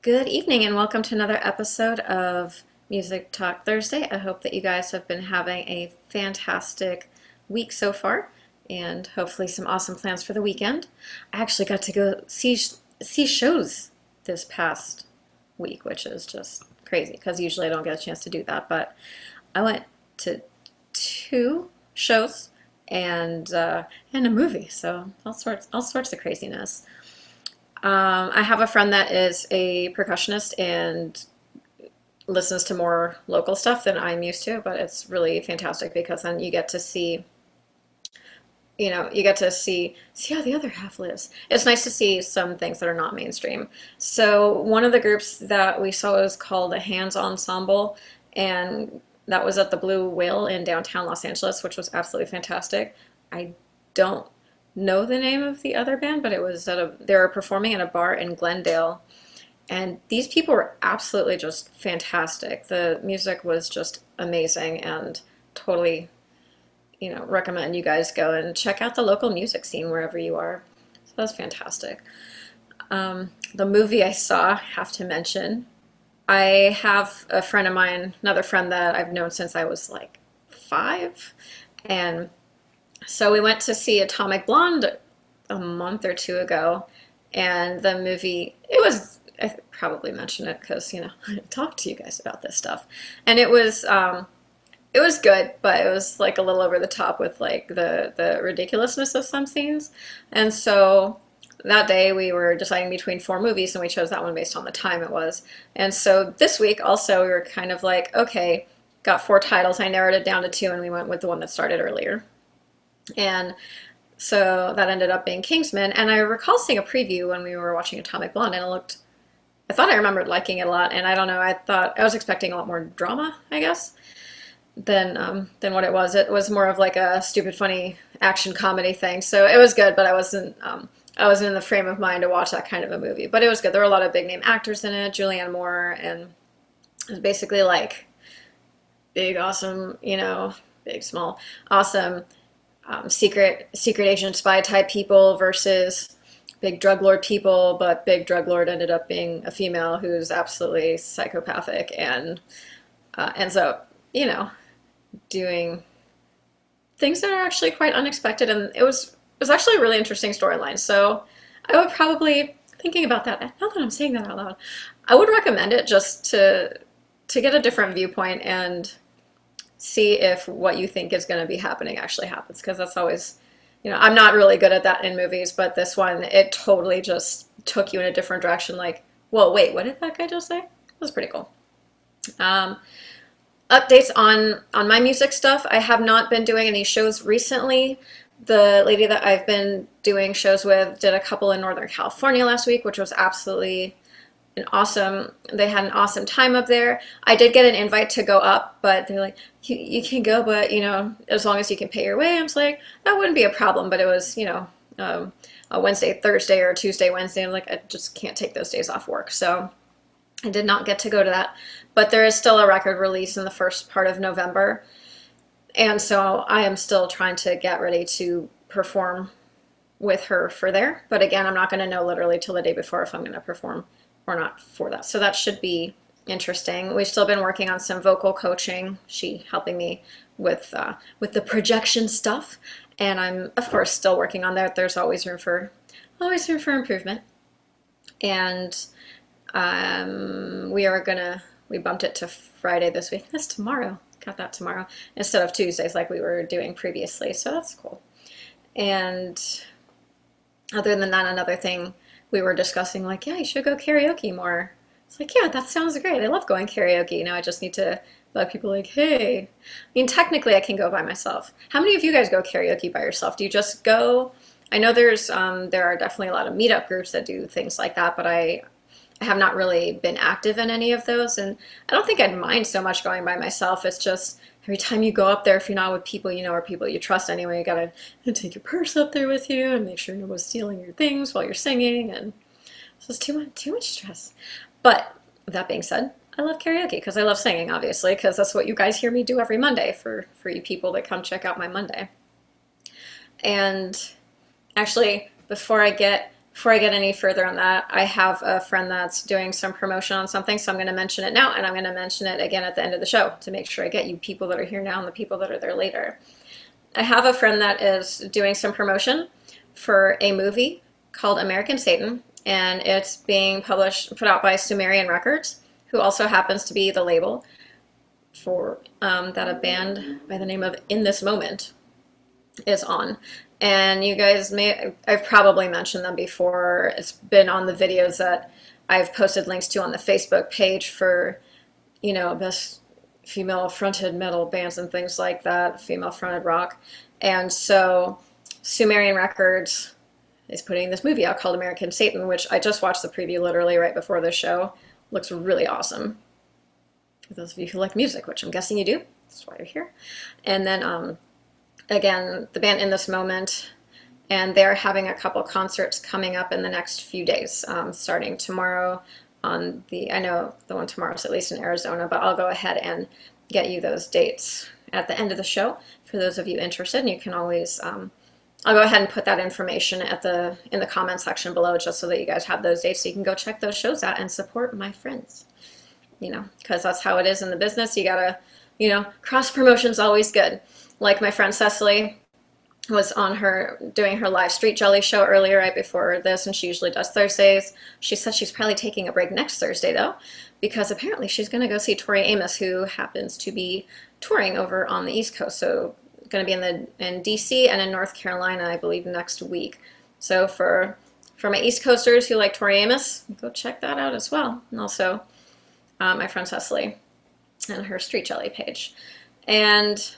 Good evening and welcome to another episode of Music Talk Thursday. I hope that you guys have been having a fantastic week so far and hopefully some awesome plans for the weekend. I actually got to go see shows this past week, which is just crazy because usually I don't get a chance to do that, but I went to two shows and a movie, so all sorts of craziness. I have a friend that is a percussionist and listens to more local stuff than I'm used to, but it's really fantastic because then you get to see, you get to see how the other half lives. It's nice to see some things that are not mainstream. So one of the groups that we saw was called the Hands Ensemble, and that was at the Blue Whale in downtown Los Angeles, which was absolutely fantastic. I don't know the name of the other band, but it was they were performing at a bar in Glendale, and these people were absolutely just fantastic. The music was just amazing and totally, recommend you guys go and check out the local music scene wherever you are. So that's fantastic. The movie I saw, have to mention, I have a friend of mine, another friend that I've known since I was like 5, and so we went to see Atomic Blonde a month or two ago, and the movie, I probably mentioned it because, I talk to you guys about this stuff. And it was good, but it was like a little over the top with like the ridiculousness of some scenes. And so that day we were deciding between 4 movies, and we chose that one based on the time it was. And so this week also we were kind of like, okay, got 4 titles. I narrowed it down to 2, and we went with the one that started earlier. And so that ended up being Kingsman. And I recall seeing a preview when we were watching Atomic Blonde, and I thought I remembered liking it a lot. And I don't know, I thought I was expecting a lot more drama, I guess, than what it was. It was more of like a stupid, funny action comedy thing. So it was good, but I wasn't in the frame of mind to watch that kind of a movie. But it was good. There were a lot of big name actors in it, Julianne Moore, and it was basically like big, awesome, big, small, awesome secret agent spy type people versus big drug lord people, but big drug lord ended up being a female who's absolutely psychopathic and ends up, doing things that are actually quite unexpected. And it was actually a really interesting storyline. So I would probably, thinking about that, now that I'm saying that out loud, I would recommend it just to get a different viewpoint and see if what you think is going to be happening actually happens, because that's always, I'm not really good at that in movies, but this one, it totally just took you in a different direction. Like, whoa, wait, what did that guy just say? It was pretty cool. Um, Updates on my music stuff. I have not been doing any shows recently. The lady that I've been doing shows with did a couple in Northern California last week, which was absolutely they had an awesome time up there. I did get an invite to go up, but they're like, you can go, but as long as you can pay your way. I was like, that wouldn't be a problem, but it was, a Wednesday, Thursday, or Tuesday, Wednesday. I'm like, I just can't take those days off work. So I did not get to go to that, but there is still a record release in the first part of November. And so I am still trying to get ready to perform with her for there. But again, I'm not going to know literally till the day before if I'm going to perform or not for that. So that should be interesting. We've still been working on some vocal coaching. She helping me with the projection stuff, and I'm of course still working on that. There's always room for improvement. And we bumped it to Friday this week. That's tomorrow. Got that tomorrow instead of Tuesdays like we were doing previously. So that's cool. And other than that, another thing we were discussing, like, yeah, you should go karaoke more. It's like, yeah, that sounds great. I love going karaoke. I just need to bug people like, hey. I mean, technically I can go by myself. How many of you guys go karaoke by yourself? Do you just go? I know there are definitely a lot of meetup groups that do things like that, but I have not really been active in any of those, and I don't think I'd mind so much going by myself. It's just every time you go up there, if you're not with people or people you trust anyway, you gotta take your purse up there with you and make sure no one's stealing your things while you're singing, and it's just too much stress. But with that being said, I love karaoke because I love singing, obviously, because that's what you guys hear me do every Monday for you people that come check out my Monday. And actually, before I get before I get any further on that, I have a friend that's doing some promotion on something, so I'm going to mention it now, and I'm going to mention it again at the end of the show to make sure I get you people that are here now and the people that are there later. I have a friend that is doing some promotion for a movie called American Satan, and it's being put out by Sumerian Records, who also happens to be the label for that a band by the name of In This Moment is on. And you guys I've probably mentioned them before. It's been on the videos that I've posted links to on the Facebook page for, best female fronted metal bands and things like that, female fronted rock. And so Sumerian Records is putting this movie out called American Satan, which I just watched the preview literally right before the show. Looks really awesome. For those of you who like music, which I'm guessing you do, that's why you're here. And then again, the band In This Moment, and they're having a couple concerts coming up in the next few days, starting tomorrow on I know the one tomorrow is at least in Arizona, but I'll go ahead and get you those dates at the end of the show for those of you interested, and you can always, I'll go ahead and put that information in the comment section below just so that you guys have those dates so you can go check those shows out and support my friends, because that's how it is in the business. You gotta, cross promotion's always good. Like my friend Cecily was doing her live Street Jelly show earlier right before this, and she usually does Thursdays. She said she's probably taking a break next Thursday though, because apparently she's going to go see Tori Amos, who happens to be touring over on the East Coast. So going to be in DC and in North Carolina, I believe, next week. So for my East Coasters who like Tori Amos, go check that out as well. And also my friend Cecily and her Street Jelly page. And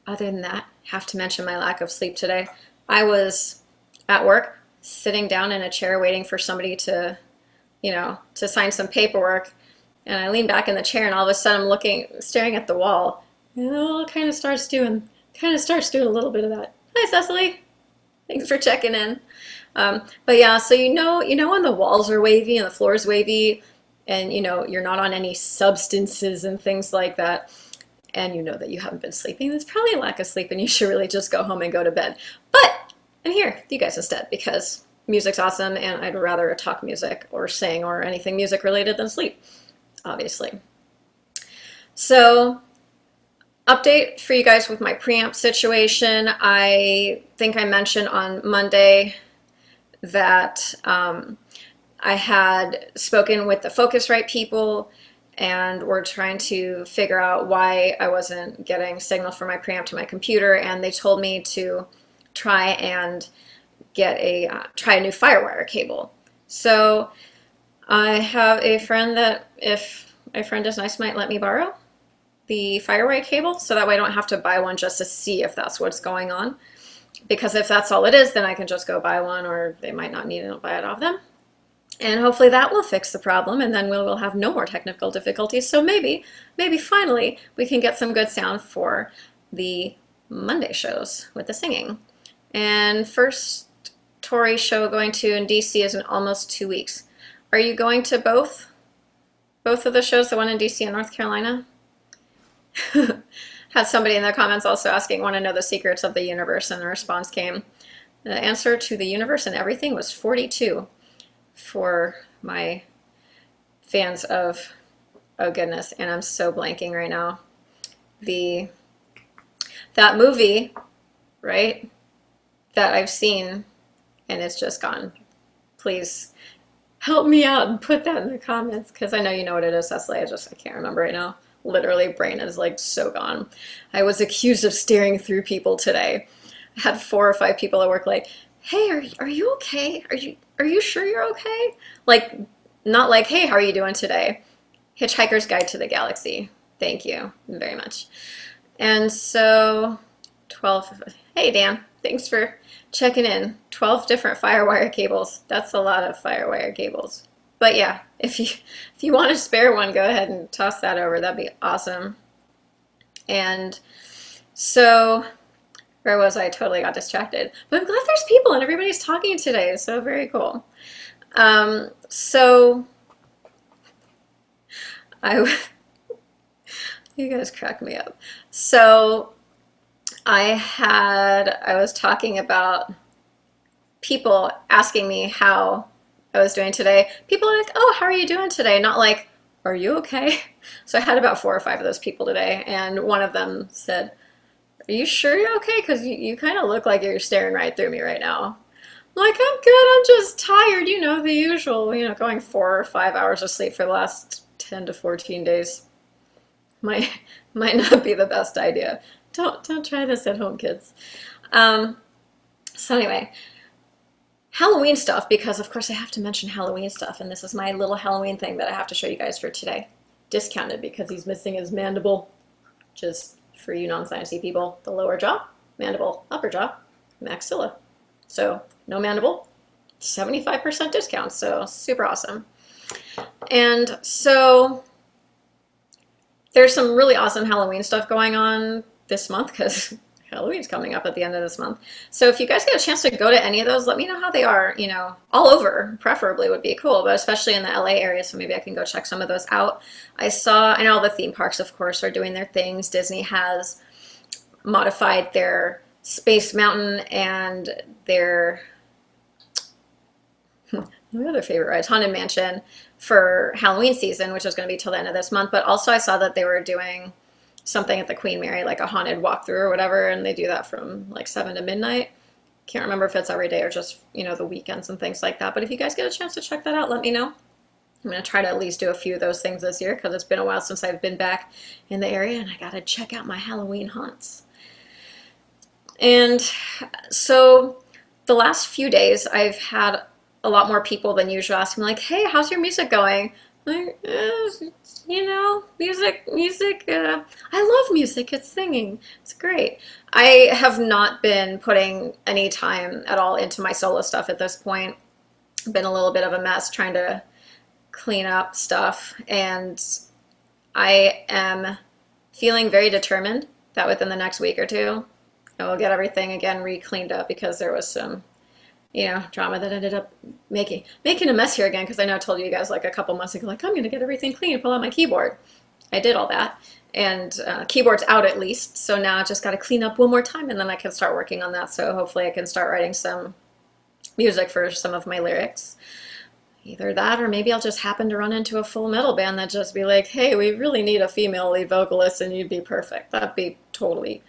other than that, have to mention my lack of sleep today. I was at work, sitting down in a chair waiting for somebody to, to sign some paperwork. And I lean back in the chair, and all of a sudden I'm staring at the wall. And it all kind of starts doing a little bit of that. Hi, Cecily. Thanks for checking in. But yeah, so when the walls are wavy and the floor is wavy, and you're not on any substances and things like that, and you know that you haven't been sleeping, it's probably a lack of sleep and you should really just go home and go to bed. But I'm here with you guys instead because music's awesome, and I'd rather talk music or sing or anything music related than sleep, obviously. So update for you guys with my preamp situation. I think I mentioned on Monday that I had spoken with the Focusrite people, and we're trying to figure out why I wasn't getting signal from my preamp to my computer, and they told me to try and get try a new FireWire cable. So I have a friend that, if my friend is nice, might let me borrow the FireWire cable, so that way I don't have to buy one just to see if that's what's going on. Because if that's all it is, then I can just go buy one, or they might not need it, and I'll buy it off them. And hopefully that will fix the problem, and then we'll have no more technical difficulties. So maybe finally we can get some good sound for the Monday shows with the singing. And first Tori show going to in DC is in almost 2 weeks. Are you going to both of the shows, the one in DC and North Carolina? Had somebody in the comments also asking, want to know the secrets of the universe, and the response came, the answer to the universe and everything was 42. For my fans of, oh goodness, and I'm so blanking right now, that movie, right, that I've seen and it's just gone. Please help me out and put that in the comments, because I know you know what it is, Cecily. I can't remember right now. Literally, brain is like so gone. I was accused of staring through people today. I had 4 or 5 people at work like, hey, are you okay? Are you sure you're okay? Like, not like, hey, how are you doing today? Hitchhiker's Guide to the Galaxy. Thank you very much. And so 12, hey Dan, thanks for checking in. 12 different FireWire cables. That's a lot of FireWire cables. But yeah, if you want to spare one, go ahead and toss that over. That'd be awesome. And so, where was I? Totally got distracted. But I'm glad there's people and everybody's talking today. So very cool. So you guys crack me up. So I was talking about people asking me how I was doing today. People are like, oh, how are you doing today? Not like, are you okay? So I had about 4 or 5 of those people today, and one of them said, are you sure you're okay? Because you kind of look like you're staring right through me right now. I'm like, I'm good, I'm just tired, the usual, going 4 or 5 hours of sleep for the last 10 to 14 days. Might might not be the best idea. Don't try this at home, kids. Um, so anyway, Halloween stuff, because of course I have to mention Halloween stuff, and this is my little Halloween thing that I have to show you guys for today. Discounted because he's missing his mandible, which is, for you non-sciencey people, the lower jaw, mandible, upper jaw, maxilla. So no mandible, 75% discount, so super awesome. And so there's some really awesome Halloween stuff going on this month because Halloween's coming up at the end of this month. So if you guys get a chance to go to any of those, let me know how they are, all over, preferably would be cool, but especially in the LA area, so maybe I can go check some of those out. I know all the theme parks, of course, are doing their things. Disney has modified their Space Mountain and their my other favorite rides, Haunted Mansion, for Halloween season, which is going to be till the end of this month. But also I saw that they were doing something at the Queen Mary, like a haunted walkthrough or whatever, and they do that from like 7 to midnight. Can't remember if it's every day or just, the weekends and things like that. But if you guys get a chance to check that out, let me know. I'm going to try to at least do a few of those things this year because it's been a while since I've been back in the area, and I got to check out my Halloween haunts. And so the last few days I've had a lot more people than usual asking me like, hey, how's your music going? Like, music, I love music, it's singing, it's great. I have not been putting any time at all into my solo stuff at this point. Been a little bit of a mess trying to clean up stuff, and I am feeling very determined that within the next week or two, I will get everything again re-cleaned up because there was some drama that ended up making a mess here again, because I know I told you guys like a couple months ago, like, I'm going to get everything clean and pull out my keyboard. I did all that, and keyboard's out at least, so now I just got to clean up one more time, and then I can start working on that, so hopefully I can start writing some music for some of my lyrics. Either that, or maybe I'll just happen to run into a full metal band that just be like, hey, we really need a female lead vocalist, and you'd be perfect. That'd be totally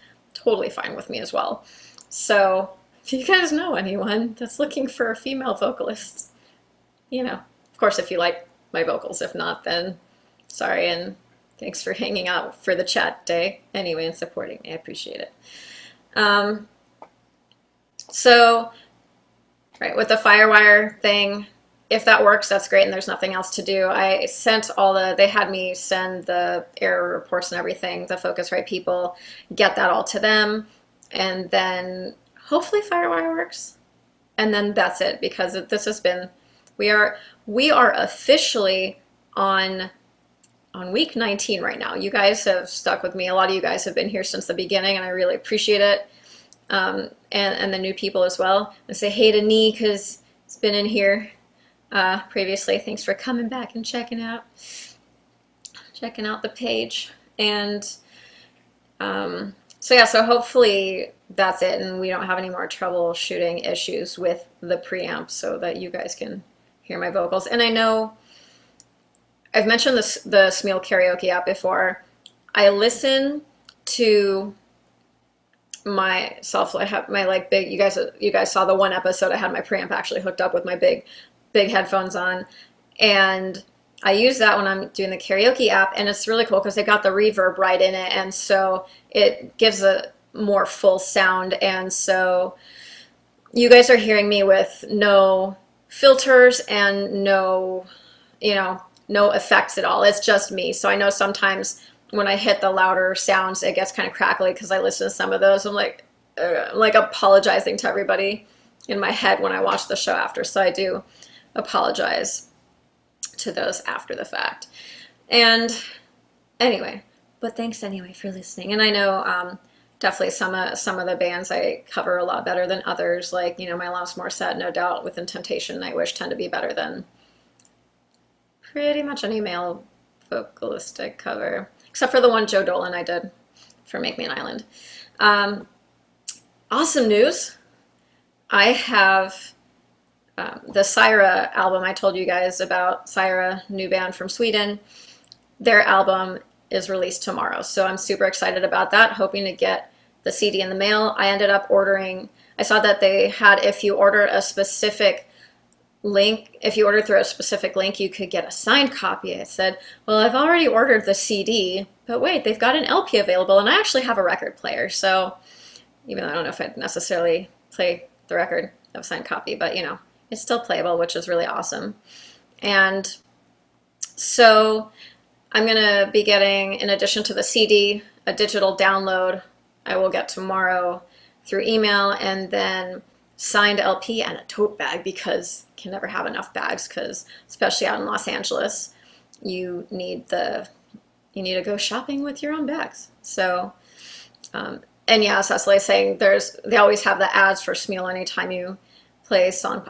fine with me as well. So if you guys know anyone that's looking for a female vocalist, of course, if you like my vocals. If not, then sorry, and thanks for hanging out for the chat day anyway and supporting me. I appreciate it. So, right, with the Firewire thing, if that works, that's great, and there's nothing else to do. I sent they had me send the error reports and everything, the Focusrite people, get that all to them, and then hopefully Firewire works, and then that's it, because this has been, we are officially on week 19 right now. You guys have stuck with me. A lot of you guys have been here since the beginning, and I really appreciate it, and the new people as well. I say hey to Nee, because it's been in here previously. Thanks for coming back and checking out the page, and so yeah, so hopefully that's it, and we don't have any more troubleshooting issues with the preamp, so that you guys can hear my vocals. And I know I've mentioned the Smeel karaoke app before. I listen to myself. I have my big. You guys saw the one episode. I had my preamp actually hooked up with my big headphones on, and I use that when I'm doing the karaoke app, and it's really cool because they got the reverb right in it, and so it gives a more full sound. And so you guys are hearing me with no filters and no effects at all. It's just me. So I know sometimes when I hit the louder sounds, it gets kind of crackly because I listen to some of those. I'm like apologizing to everybody in my head when I watch the show after. So I do apologize to those after the fact. And anyway, but thanks anyway for listening. And I know definitely some of the bands I cover a lot better than others. Like, my Alanis Morissette, no doubt, Within Temptation, Nightwish tend to be better than pretty much any male vocalistic cover, except for the one Joe Dolan I did for Make Me an Island. Awesome news. I have the Syra album I told you guys about, Syra, new band from Sweden, their album is released tomorrow. So I'm super excited about that, hoping to get the CD in the mail. I ended up ordering, I saw that they had, if you order a specific link, if you order through a specific link, you could get a signed copy. I said, well, I've already ordered the CD, but wait, they've got an LP available, and I actually have a record player. So even though I don't know if I'd necessarily play the record of a signed copy, but you know, it's still playable, which is really awesome. And so I'm going to be getting, in addition to the CD, a digital download I will get tomorrow through email, and then signed LP and a tote bag, because you can never have enough bags, because especially out in Los Angeles, you need to go shopping with your own bags. So and yeah, Cecily's saying they always have the ads for Smule anytime you play a song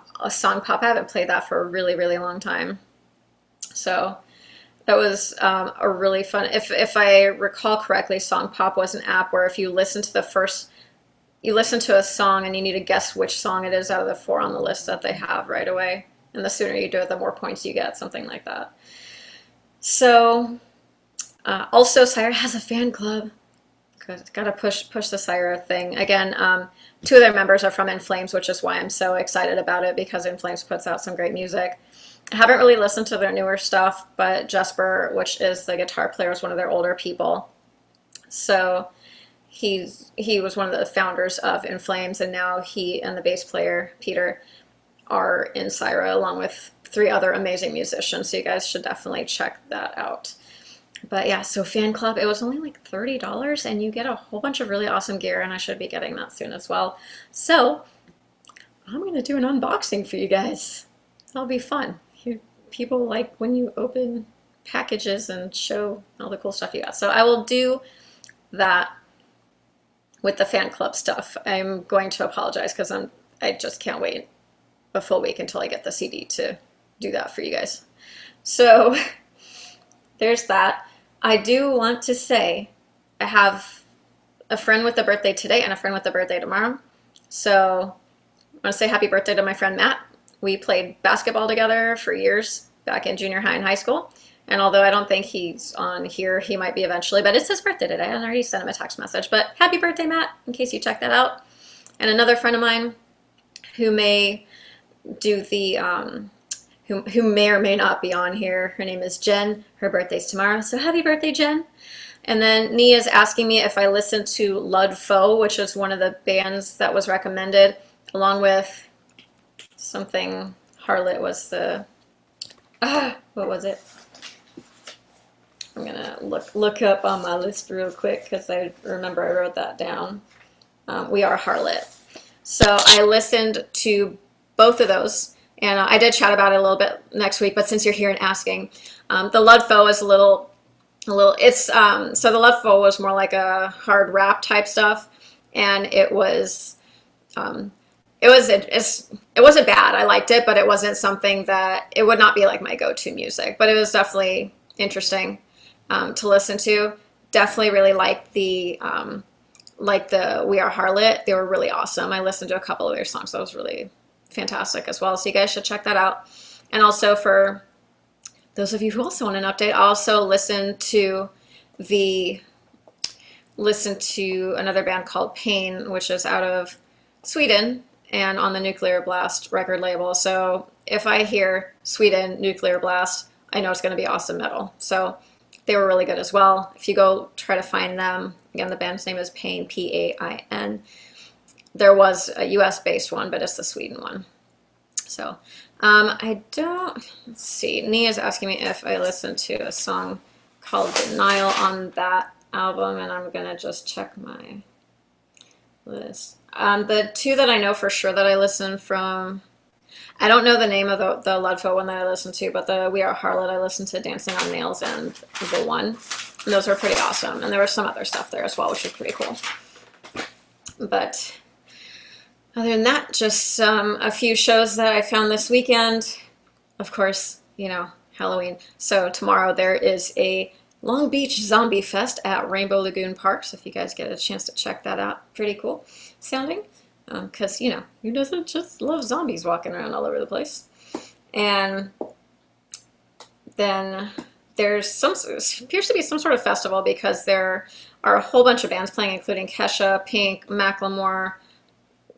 pop. I haven't played that for a really, really long time. So that was a really fun, if I recall correctly, Song Pop was an app where if you listen to a song and you need to guess which song it is out of the 4 on the list that they have right away. And the sooner you do it, the more points you get, something like that. So also Syra has a fan club. Gotta push the Syra thing. Again, 2 of their members are from In Flames, which is why I'm so excited about it, because In Flames puts out some great music. I haven't really listened to their newer stuff, but Jesper, which is the guitar player, is one of their older people. So he was one of the founders of In Flames, and now he and the bass player, Peter, are in Syra, along with 3 other amazing musicians, so you guys should definitely check that out. But yeah, so fan club, it was only like $30, and you get a whole bunch of really awesome gear, and I should be getting that soon as well. So I'm going to do an unboxing for you guys. That'll be fun. People like when you open packages and show all the cool stuff you got. So I will do that with the fan club stuff. I'm going to apologize because I just can't wait a full week until I get the CD to do that for you guys. So there's that. I do want to say I have a friend with a birthday today and a friend with a birthday tomorrow. So I want to say happy birthday to my friend Matt. We played basketball together for years back in junior high and high school. And although I don't think he's on here, he might be eventually, but it's his birthday today. I already sent him a text message, but happy birthday, Matt, in case you check that out. And another friend of mine who may do the, who may or may not be on here, her name is Jen. Her birthday's tomorrow, so happy birthday, Jen. And then Nia is asking me if I listened to Lud Foe, which is one of the bands that was recommended, along with something, Harlot was the, what was it? I'm gonna look up on my list real quick because I remember I wrote that down. We Are Harlot. So I listened to both of those, and I did chat about it a little bit next week, but since you're here and asking, the Lud Foe is a little, it's, so the Lud Foe was more like a hard rap type stuff, and it wasn't bad. I liked it, but it wasn't something that, it would not be like my go-to music, but it was definitely interesting to listen to. Definitely really liked the We Are Harlot. They were really awesome. I listened to a couple of their songs. That was really fantastic as well. So you guys should check that out. And also for those of you who also want an update, I also listened to another band called Pain, which is out of Sweden and on the Nuclear Blast record label. So if I hear Sweden, Nuclear Blast, I know it's going to be awesome metal. So they were really good as well. If you go try to find them, again, the band's name is Pain, P-A-I-N. There was a US-based one, but it's the Sweden one. So let's see. Nia's asking me if I listened to a song called Denial on that album, and I'm going to just check my list. The 2 that I know for sure that I listened from, I don't know the name of the Ludfo one that I listened to, but the We Are Harlot, I listened to Dancing on Nails and The One. And those were pretty awesome. And there was some other stuff there as well, which was pretty cool. But other than that, just a few shows that I found this weekend. Of course, you know, Halloween. So tomorrow there is a Long Beach Zombie Fest at Rainbow Lagoon Park. So if you guys get a chance to check that out, pretty cool sounding. because, you know, who doesn't just love zombies walking around all over the place? And then there's appears to be some sort of festival because there are a whole bunch of bands playing, including Kesha, Pink, Macklemore,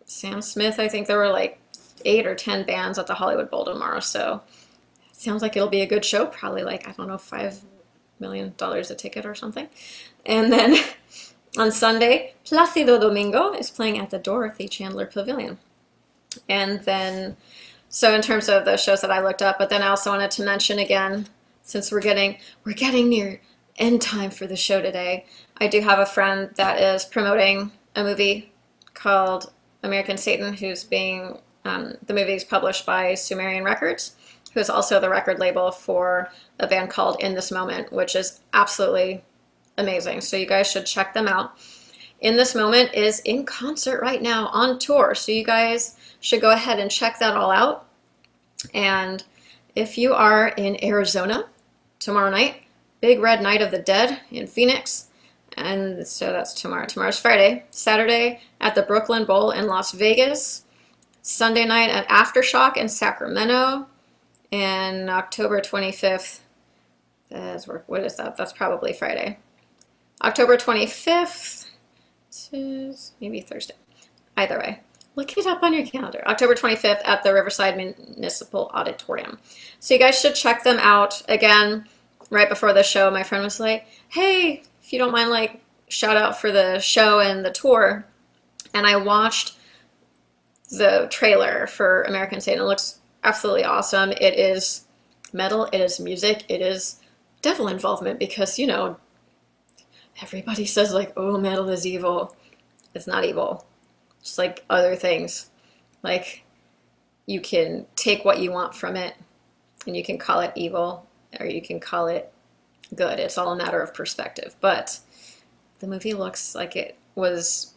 Sam Smith. I think there were like 8 or 10 bands at the Hollywood Bowl tomorrow. So it sounds like it'll be a good show. Probably like, I don't know, $5 million a ticket or something. And then on Sunday, Plácido Domingo is playing at the Dorothy Chandler Pavilion. And then, so in terms of the shows that I looked up, but then I also wanted to mention again, since we're getting near end time for the show today, I do have a friend that is promoting a movie called American Satan, who's being, the movie is published by Sumerian Records, who is also the record label for a band called In This Moment, which is absolutely amazing. So you guys should check them out. In This Moment is in concert right now on tour, so you guys should go ahead and check that all out. And if you are in Arizona tomorrow night, Big Red Night of the Dead in Phoenix, and so that's tomorrow. Tomorrow's Friday. Saturday at the Brooklyn Bowl in Las Vegas. Sunday night at Aftershock in Sacramento. And October 25th, what is that? That's probably Friday. October 25th is maybe Thursday. Either way, look it up on your calendar. October 25th at the Riverside Municipal Auditorium. So you guys should check them out. Again, right before the show, my friend was like, hey, if you don't mind, like, shout out for the show and the tour. And I watched the trailer for American Satan. It looks absolutely awesome. It is metal, it is music, it is devil involvement because, you know, everybody says like, oh, metal is evil. It's not evil. Just like other things. Like, you can take what you want from it and you can call it evil or you can call it good. It's all a matter of perspective. But the movie looks like it was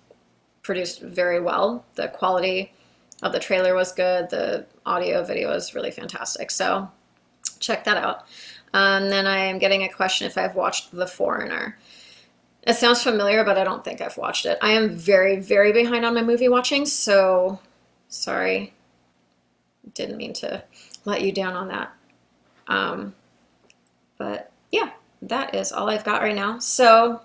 produced very well. The quality of the trailer was good. The audio video is really fantastic. So check that out. Then I am getting a question if I've watched The Foreigner. It sounds familiar, but I don't think I've watched it. I am very, very behind on my movie watching, so sorry. Didn't mean to let you down on that. But yeah, that is all I've got right now. So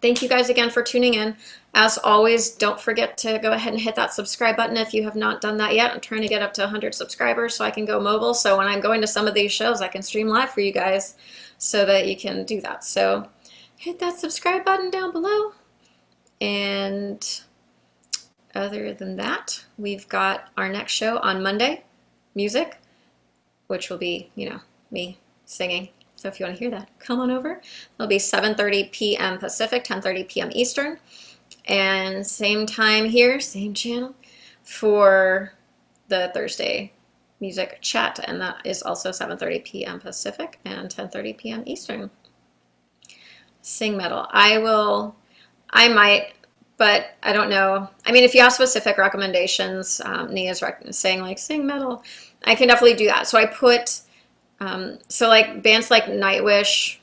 thank you guys again for tuning in. As always, don't forget to go ahead and hit that subscribe button if you have not done that yet. I'm trying to get up to 100 subscribers so I can go mobile. So when I'm going to some of these shows, I can stream live for you guys so that you can do that. So hit that subscribe button down below. And other than that, we've got our next show on Monday, music, which will be, you know, me singing. So if you want to hear that, come on over. It'll be 7:30 p.m. Pacific, 10:30 p.m. Eastern. And same time here, same channel for the Thursday music chat. And that is also 7:30 p.m. Pacific and 10:30 p.m. Eastern. Sing metal. I might, but I don't know. I mean, if you have specific recommendations, Nia's saying like sing metal, I can definitely do that. So I put, so like bands like Nightwish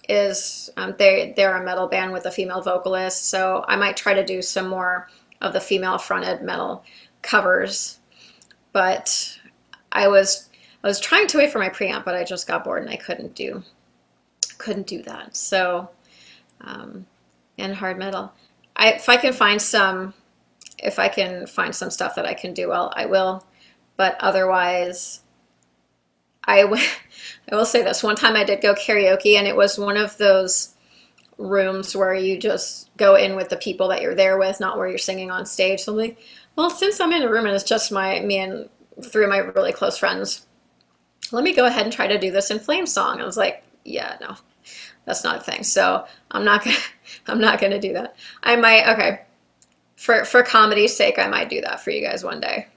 is, they're a metal band with a female vocalist. So I might try to do some more of the female fronted metal covers, but I was trying to wait for my preamp, but I just got bored and I couldn't do that. So, and hard metal. If I can find some stuff that I can do well, I will. But otherwise, I will say this. One time I did go karaoke, and it was one of those rooms where you just go in with the people that you're there with, not where you're singing on stage. So I'm like, well, since I'm in a room and it's just me and 3 of my really close friends, let me go ahead and try to do this in Flame song. I was like, yeah, no, that's not a thing. So I'm not gonna do that. I might, okay, for comedy's sake, I might do that for you guys one day.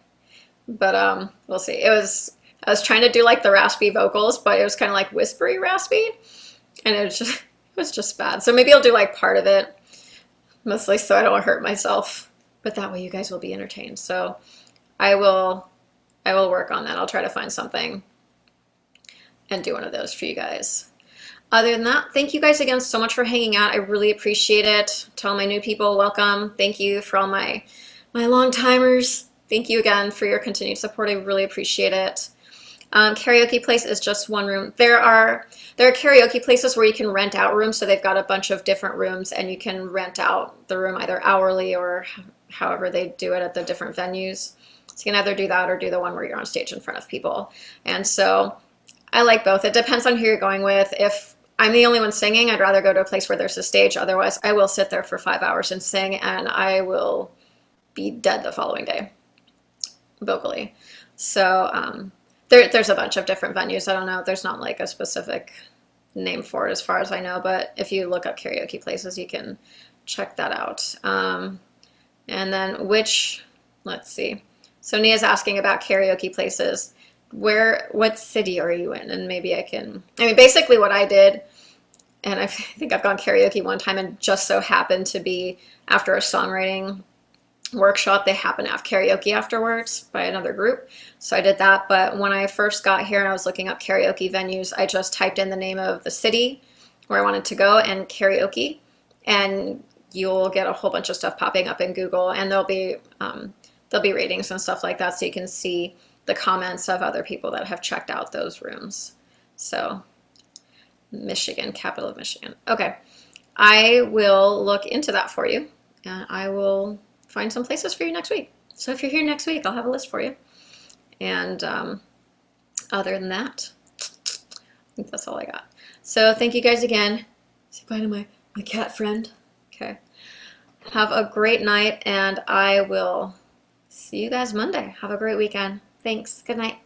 But we'll see. I was trying to do like the raspy vocals, but it was kind of like whispery raspy, and it was just bad. So maybe I'll do like part of it, mostly so I don't hurt myself. But that way you guys will be entertained. So I will work on that. I'll try to find something and do one of those for you guys. Other than that, thank you guys again so much for hanging out. I really appreciate it. To all my new people, welcome. Thank you for all my My long timers, thank you again for your continued support. I really appreciate it. Karaoke place is just one room. There are karaoke places where you can rent out rooms, so they've got a bunch of different rooms, and you can rent out the room either hourly or however they do it at the different venues. So you can either do that or do the one where you're on stage in front of people. And so I like both. It depends on who you're going with. If I'm the only one singing, I'd rather go to a place where there's a stage. Otherwise, I will sit there for 5 hours and sing, and I will be dead the following day vocally. So there's a bunch of different venues. I don't know. There's not like a specific name for it as far as I know, but if you look up karaoke places, you can check that out. And then let's see. So Nia's asking about karaoke places. What city are you in? And maybe basically what I did, and I think I've gone karaoke one time and just so happened to be after a songwriting workshop, they happen to have karaoke afterwards by another group. So I did that. But when I first got here and I was looking up karaoke venues, I just typed in the name of the city where I wanted to go and karaoke, and you'll get a whole bunch of stuff popping up in Google, and there'll be ratings and stuff like that, so you can see the comments of other people that have checked out those rooms. So Michigan, capital of Michigan. Okay, I will look into that for you, and I will find some places for you next week. So if you're here next week, I'll have a list for you. And other than that, I think that's all I got. So thank you guys again. Say bye to my cat friend. Okay. Have a great night, and I will see you guys Monday. Have a great weekend. Thanks. Good night.